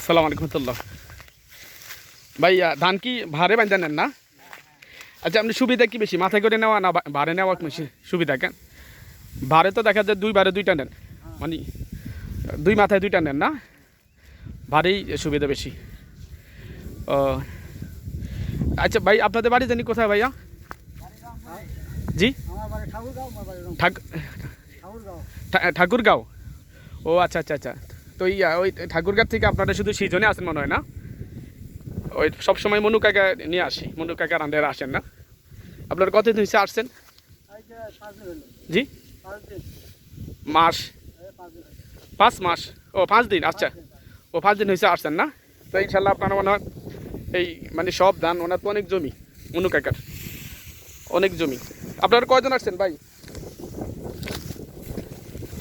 আসসালামু আলাইকুম রহমতুল্লাহ। ভাই ধান কি ভারে বাঁধা নেন না? আচ্ছা, আপনি সুবিধা কি বেশি মাথায় করে নেওয়া না ভারে নেওয়া বেশি সুবিধা? কেন ভারে তো দেখা যায় দুই ভারে দুইটা নেন, মানে দুই মাথায় দুইটা নেন না, ভারেই সুবিধা বেশি। ও আচ্ছা ভাই, আপনাদের বাড়ি জানি কোথায় ভাইয়া? জি, ঠাকুরগাঁও। ও আচ্ছা আচ্ছা আচ্ছা। তো ওই ঠাকুরগাঁও থেকে আপনারা শুধু সিজনে আসেন মনে হয় না? ওই সবসময় মনু কাকা নিয়ে আসি, মনু কাকার আন্ডারে আসেন না? আপনার কতদিন হয়েছে আসছেন? জি, মাস 5 মাস। ও 5 দিন, আচ্ছা। ও 5 দিন হয়েছে আসছেন না? তো ইনশাল্লাহ আপনারা মনে হয় এই মানে সব ধান, ওনার তো অনেক জমি, মনু কাকার অনেক জমি। আপনারা কয়জন আসছেন ভাই?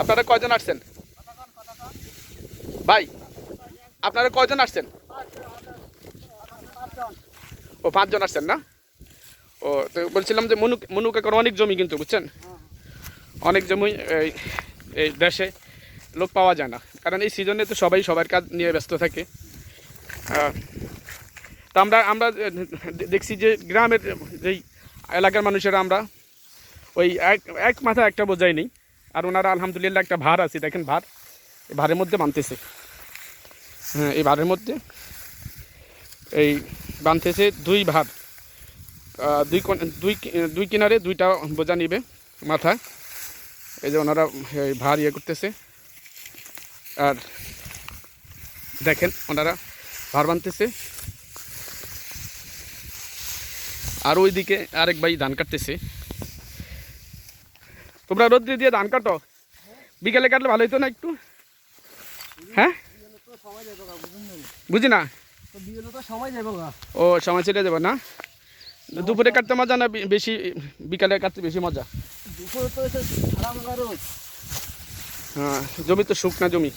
আপনারা কয়জন আসছেন ভাই? আপনারা কয়জন আসছেন? ও 5 জন আসছেন না? ও তো বলছিলাম যে মনু কাকার অনেক জমি কিন্তু, বুঝছেন? অনেক জমি এই এই দেশে লোক পাওয়া যায় না, কারণ এই সিজনে তো সবাই সবার কাজ নিয়ে ব্যস্ত থাকে। তা আমরা আমরা দেখছি যে গ্রামের যেই এলাকার মানুষেরা আমরা ওই এক মাথা একটা বোঝাই নেই, আর ওনারা আলহামদুলিল্লাহ একটা ভার আছে, দেখেন ভার, এই ভারের মধ্যে বাঁধতেছে। হ্যাঁ, এই ভারের মধ্যে এই বাঁধতেছে দুই ভার, দুই কিনারে দুইটা বোঝা নিবে মাথায়। এই যে ওনারা এই ভার ইয়ে করতেছে, আর দেখেন ওনারা ভার বাঁধতেছে। আর ওইদিকে আরেক ভাই ধান কাটতেছে। তোমরা রোদ্রে দিয়ে ধান কাটো, বিকালে কাটলে ভালো হতো না একটু? হ্যাঁ, বুঝি না। ও সময় চলে যাবে না? দুপুরে কাটতে মজা না বেশি বিকালে কাটতে বেশি মজা? হ্যাঁ, জমি তো শুকনা জমি।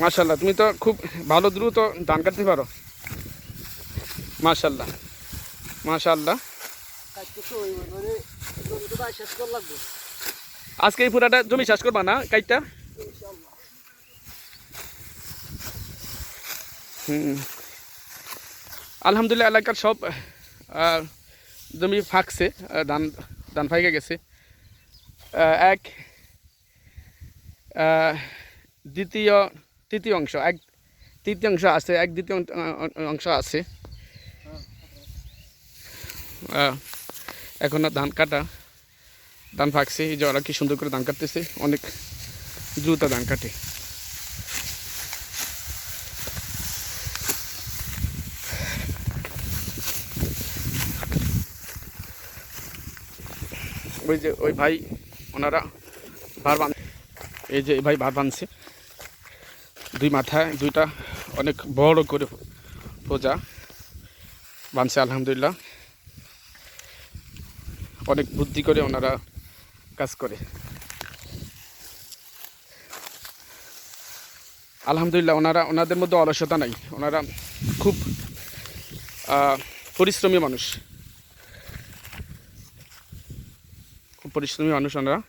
মাশাল্লাহ, তুমি তো খুব ভালো দ্রুত ধান কাটতে পারো। মাশাল্লাহ মাশাল্লাহ। আজকে এই পুরাটা জমি শেষ করবা না কাইটটা? আলহামদুলিল্লাহ এলাকার সব জমি ফাঁকছে, ধান ধান ফাইকে গেছে। এক তৃতীয় অংশ, এক তৃতীয়াংশ আছে, এক দ্বিতীয় অংশ আছে। এখন ধান কাটা, ধান ফাঁকছে। এই যে ওরা কি সুন্দর করে ধান কাটতেছে, অনেক দ্রুত ধান কাটে। ওই যে ওই ভাই ওনারা ভার বাঁধ, এই যে এই ভাই ভার বাঁধছে, দুই মাথায় দুইটা অনেক বড় করে বোঝা বাঁধছে। আলহামদুলিল্লাহ অনেক বুদ্ধি করে ওনারা কাজ করে। আলহামদুলিল্লাহ ওনাদের মধ্যে অলসতা নাই, ওনারা খুব পরিশ্রমী মানুষ, খুব পরিশ্রমী মানুষ ওনারা।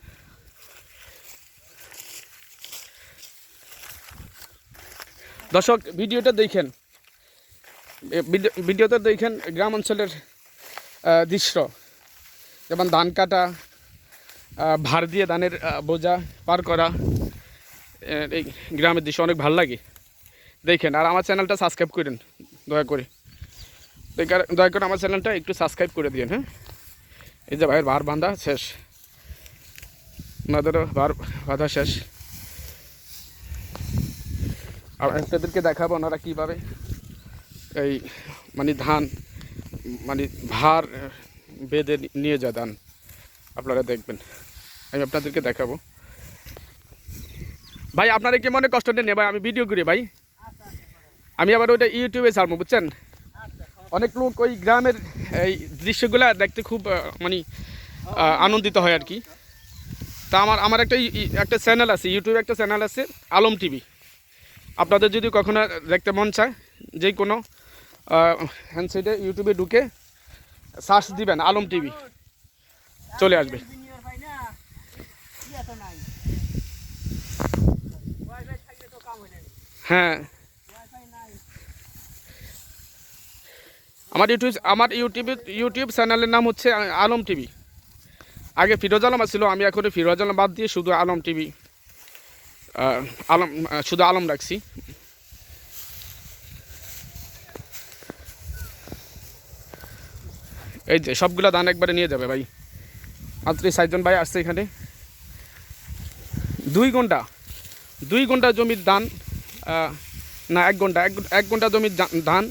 দর্শক, ভিডিওটা দেখেন, ভিডিওতে দেখেন গ্রাম অঞ্চলের দৃশ্য, যেমন ধান কাটা, ভার দিয়ে ধানের বোঝা পার করা, এই গ্রামের দৃশ্য অনেক ভালো লাগে দেখেন। আর আমার চ্যানেলটা সাবস্ক্রাইব করেন দয়া করে, দয়া করে আমার চ্যানেলটা একটু সাবস্ক্রাইব করে দিন। হ্যাঁ, এই যে ভাইয়ের ভার বাঁধা শেষ, ওনাদেরও ভার বাঁধা শেষ। আর আপনাদেরকে দেখাবো ওনারা কীভাবে এই মানে ধান মানে ভার বেঁধে নিয়ে যায় ধান, আপনারা দেখবেন, আমি আপনাদেরকে দেখাবো। ভাই আপনারা কি মনে কষ্ট নেই ভাই, আমি ভিডিও করি ভাই, আমি আবার ওইটা ইউটিউবে ছাড়বো, বুঝছেন? অনেক লোক ওই গ্রামের এই দৃশ্যগুলো দেখতে খুব মানে আনন্দিত হয় আর কি। তা আমার একটা চ্যানেল আছে, ইউটিউবে একটা চ্যানেল আছে, আলম টিভি। আপনাদের যদি কখনো দেখতে মন চায়, যে কোনো হ্যান্ডসেটে ইউটিউবে ঢুকে সার্চ দিবেন আলম টিভি, চলে আসবে। হ্যাঁ আমার ইউটিউব চ্যানেলের নাম হচ্ছে আলম টিভি। আগে ফিরোজ আলম ছিল, আমি এখন ফিরোজ আলম বাদ দিয়ে শুধু আলম টিভি, শুধু আলম রাখছি। এই যে সবগুলা ধান একবারে নিয়ে যাবে ভাই। মাত্র 4 জন ভাই আসছে এখানে। 2 ঘন্টা জমির ধান, না 1 ঘন্টা জমির ধান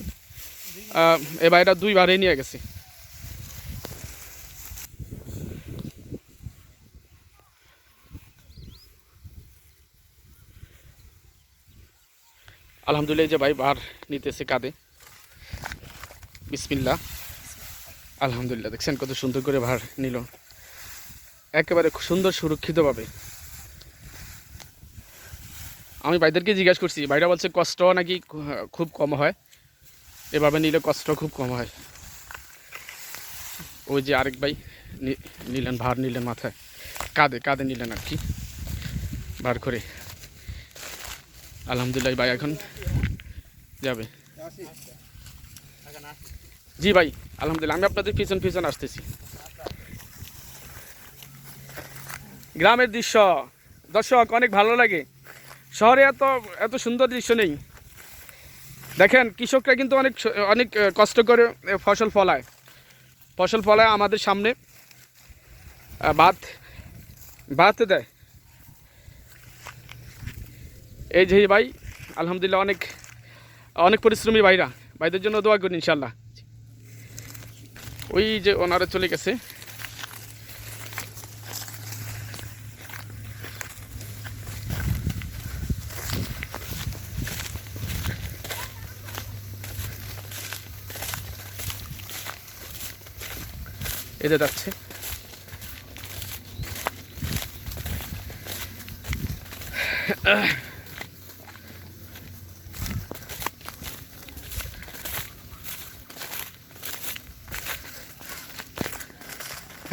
এ ভাইরা 2 বারে নিয়ে গেছে। আলহামদুলিল্লাহ যে ভাই বার নিতেছে কাঁধে, বিসমিল্লাহ। আলহামদুলিল্লাহ, দেখছেন কত সুন্দর করে ভার নিল, একেবারে সুন্দর সুরক্ষিতভাবে। আমি ভাইদেরকে জিজ্ঞাসা করছি, ভাইরা বলছে কষ্ট নাকি খুব কম হয়, এভাবে নিলে কষ্ট খুব কম হয়। ওই যে আরেক ভাই নিলেন, ভার নিলেন মাথায়, কাঁধে নিলেন আর কি ভার করে। আলহামদুলিল্লাহ ভাই এখন যাবে। জি ভাই আলহামদুলিল্লাহ, আমি আপনাদের পিছন আসতেছি। গ্রামের দৃশ্য দর্শক অনেক ভালো লাগে, শহরে এত সুন্দর দৃশ্য নেই। দেখেন কৃষকরা কিন্তু অনেক কষ্ট করে ফসল ফলায় আমাদের সামনে ভাত দেয়। এই যে ভাই আলহামদুলিল্লাহ অনেক পরিশ্রমী ভাইদের জন্য দোয়া করি ইনশাল্লাহ। ওই যে ওনারা চলে গেছে। এতে যাচ্ছে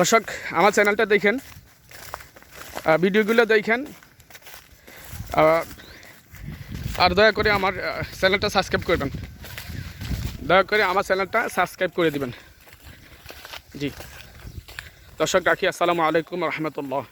দর্শক, আমার চ্যানেলটা দেখেন, ভিডিওগুলো দেখেন, আর দয়া করে আমার চ্যানেলটা সাবস্ক্রাইব করবেন। দয়া করে আমার চ্যানেলটা সাবস্ক্রাইব করে দিবেন। জি দর্শক রাখি, আসসালামু আলাইকুম রহমতুল্লাহ।